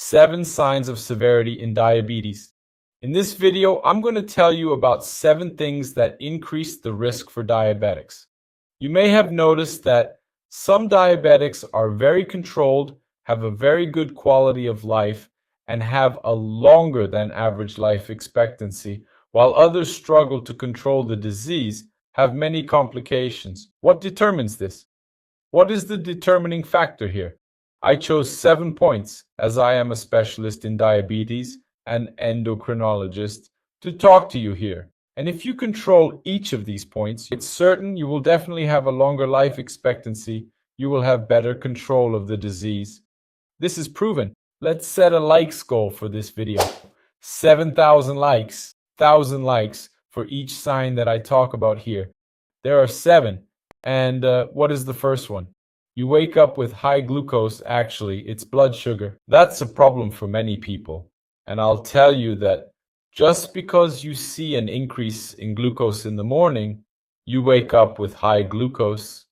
7 signs of severity in diabetes. In this video, I'm going to tell you about 7 things that increase the risk for diabetics. You may have noticed that some diabetics are very controlled, have a very good quality of life, and have a longer than average life expectancy, while others struggle to control the disease, have many complications. What determines this? What is the determining factor here? I chose 7 points, as I am a specialist in diabetes and endocrinologist, to talk to you here. And if you control each of these points, it's certain you will definitely have a longer life expectancy. You will have better control of the disease. This is proven. Let's set a likes goal for this video. 7,000 likes, 1,000 likes for each sign that I talk about here. There are 7. And what is the first one? You wake up with high glucose. Actually, it's blood sugar. That's a problem for many people. And I'll tell you that just because you see an increase in glucose in the morning, you wake up with high glucose.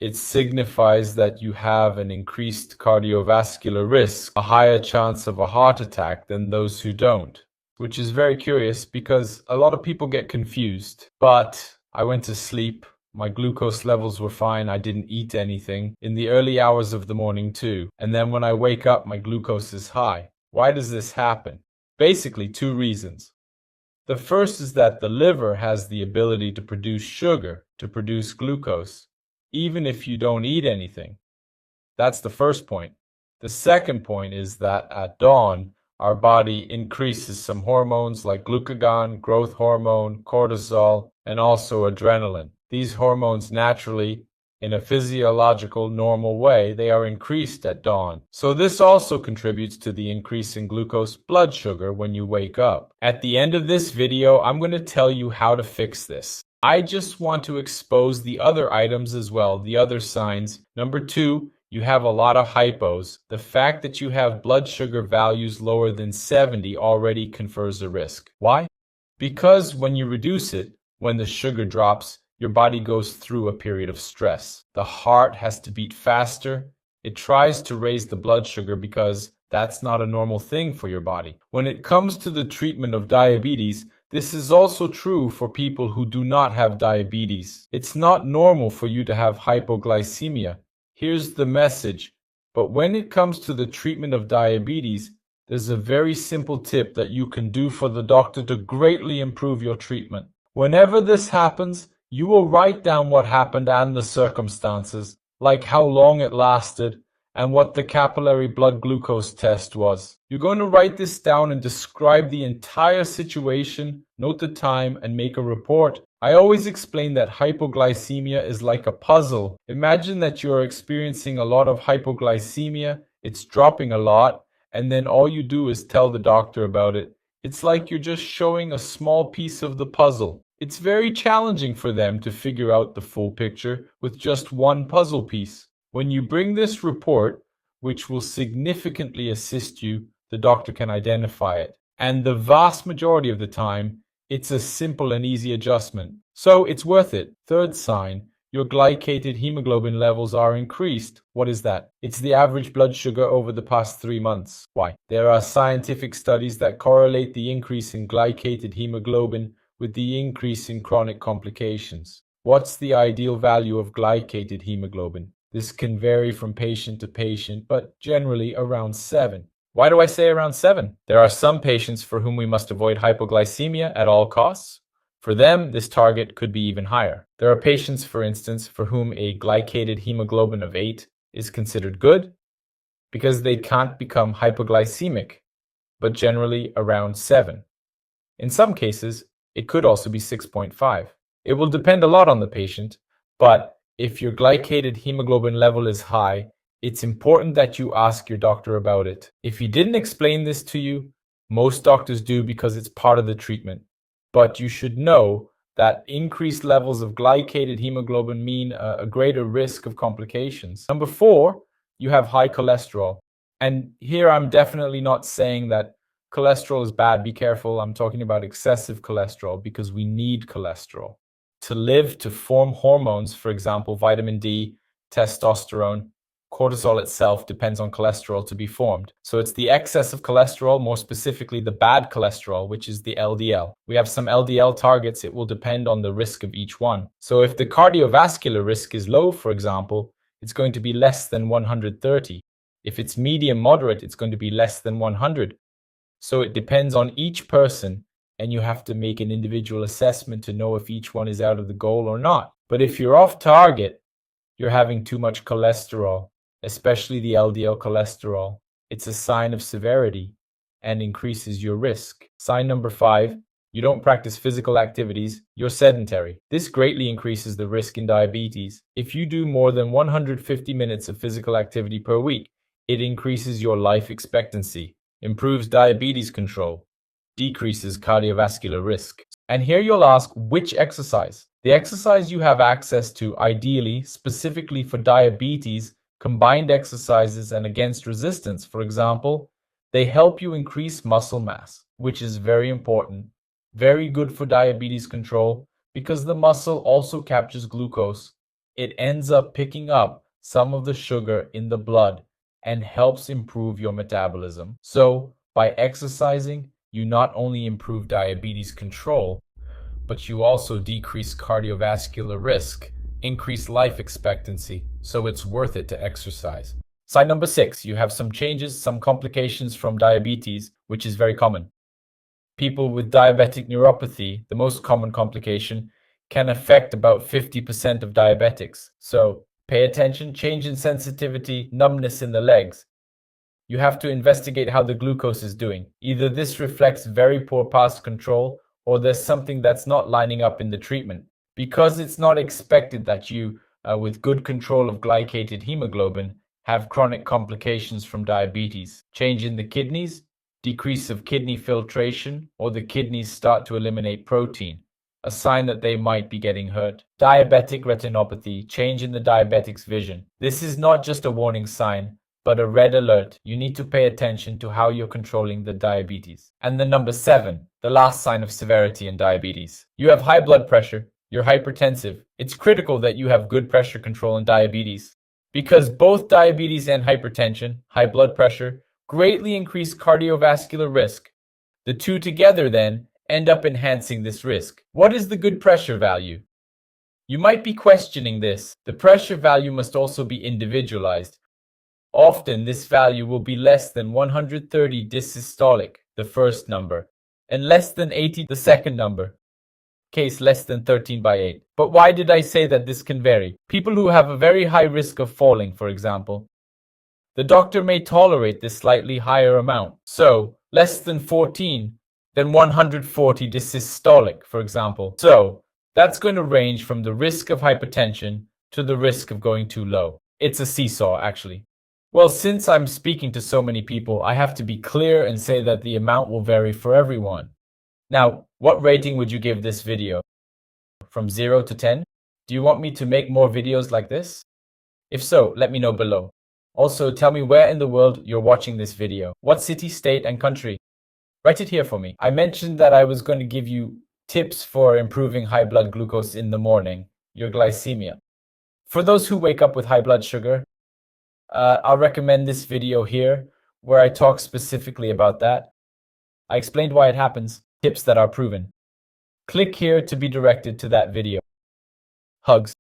It signifies that you have an increased cardiovascular risk, a higher chance of a heart attack than those who don't, which is very curious because a lot of people get confused. But I went to sleep. My glucose levels were fine. I didn't eat anything in the early hours of the morning too. And then when I wake up, my glucose is high. Why does this happen? Basically, 2 reasons. The first is that the liver has the ability to produce sugar, to produce glucose, even if you don't eat anything. That's the first point. The second point is that at dawn, our body increases some hormones like glucagon, growth hormone, cortisol, and also adrenaline. These hormones naturally, in a physiological, normal way, they are increased at dawn. So this also contributes to the increase in glucose blood sugar when you wake up. At the end of this video, I'm going to tell you how to fix this. I just want to expose the other items as well, the other signs. Number 2, you have a lot of hypos. The fact that you have blood sugar values lower than 70 already confers a risk. Why? Because when you reduce it, when the sugar drops, your body goes through a period of stress. The heart has to beat faster. It tries to raise the blood sugar because that's not a normal thing for your body. When it comes to the treatment of diabetes, this is also true for people who do not have diabetes. It's not normal for you to have hypoglycemia. Here's the message. But when it comes to the treatment of diabetes, there's a very simple tip that you can do for the doctor to greatly improve your treatment. Whenever this happens, you will write down what happened and the circumstances, like how long it lasted and what the capillary blood glucose test was. You're going to write this down and describe the entire situation, note the time, and make a report. I always explain that hypoglycemia is like a puzzle. Imagine that you are experiencing a lot of hypoglycemia, it's dropping a lot, and then all you do is tell the doctor about it. It's like you're just showing a small piece of the puzzle. It's very challenging for them to figure out the full picture with just one puzzle piece. When you bring this report, which will significantly assist you, the doctor can identify it. And the vast majority of the time, it's a simple and easy adjustment. So it's worth it. Third sign, your glycated hemoglobin levels are increased. What is that? It's the average blood sugar over the past 3 months. Why? There are scientific studies that correlate the increase in glycated hemoglobin with the increase in chronic complications. What's the ideal value of glycated hemoglobin? This can vary from patient to patient, but generally around 7. Why do I say around 7? There are some patients for whom we must avoid hypoglycemia at all costs. For them, this target could be even higher. There are patients, for instance, for whom a glycated hemoglobin of 8 is considered good because they can't become hypoglycemic, but generally around 7. In some cases, it could also be 6.5. It will depend a lot on the patient, but if your glycated hemoglobin level is high, it's important that you ask your doctor about it. If he didn't explain this to you, most doctors do because it's part of the treatment. But you should know that increased levels of glycated hemoglobin mean a greater risk of complications. Number 4, you have high cholesterol. And here I'm definitely not saying that cholesterol is bad. Be careful. I'm talking about excessive cholesterol because we need cholesterol to live, to form hormones, for example, vitamin D, testosterone. Cortisol itself depends on cholesterol to be formed. So it's the excess of cholesterol, more specifically the bad cholesterol, which is the LDL. We have some LDL targets. It will depend on the risk of each one. So if the cardiovascular risk is low, for example, it's going to be less than 130. If it's medium moderate, it's going to be less than 100. So it depends on each person, and you have to make an individual assessment to know if each one is out of the goal or not. But if you're off target, you're having too much cholesterol, especially the LDL cholesterol. It's a sign of severity and increases your risk. Sign number 5, you don't practice physical activities, you're sedentary. This greatly increases the risk in diabetes. If you do more than 150 minutes of physical activity per week, it increases your life expectancy, improves diabetes control, decreases cardiovascular risk. And here you'll ask, which exercise? The exercise you have access to, ideally, specifically for diabetes, combined exercises and against resistance, for example, they help you increase muscle mass, which is very important. Very good for diabetes control because the muscle also captures glucose. It ends up picking up some of the sugar in the blood and helps improve your metabolism. So, by exercising, you not only improve diabetes control, but you also decrease cardiovascular risk, increase life expectancy, so it's worth it to exercise. Sign number 6, you have some changes, some complications from diabetes, which is very common. People with diabetic neuropathy, the most common complication, can affect about 50% of diabetics. So pay attention, change in sensitivity, numbness in the legs. You have to investigate how the glucose is doing. Either this reflects very poor past control, or there's something that's not lining up in the treatment. Because it's not expected that you, with good control of glycated hemoglobin, have chronic complications from diabetes. Change in the kidneys, decrease of kidney filtration, or the kidneys start to eliminate protein, a sign that they might be getting hurt. Diabetic retinopathy, change in the diabetic's vision. This is not just a warning sign, but a red alert. You need to pay attention to how you're controlling the diabetes. And the number 7, the last sign of severity in diabetes. You have high blood pressure, you're hypertensive. It's critical that you have good pressure control in diabetes, because both diabetes and hypertension, high blood pressure, greatly increase cardiovascular risk. The two together then end up enhancing this risk. What is the good pressure value? You might be questioning this. The pressure value must also be individualized. Often this value will be less than 130 dysystolic, the first number, and less than 80, the second number. Case less than 13/8. But why did I say that this can vary? People who have a very high risk of falling, for example, the doctor may tolerate this slightly higher amount. So, less than 14, then 140 dysystolic, for example. So, that's going to range from the risk of hypertension to the risk of going too low. It's a seesaw, actually. Well, since I'm speaking to so many people, I have to be clear and say that the amount will vary for everyone. Now, what rating would you give this video? From 0 to 10? Do you want me to make more videos like this? If so, let me know below. Also, tell me where in the world you're watching this video. What city, state, and country? Write it here for me. I mentioned that I was going to give you tips for improving high blood glucose in the morning, your glycemia. For those who wake up with high blood sugar, I'll recommend this video here where I talk specifically about that. I explained why it happens, tips that are proven. Click here to be directed to that video. Hugs.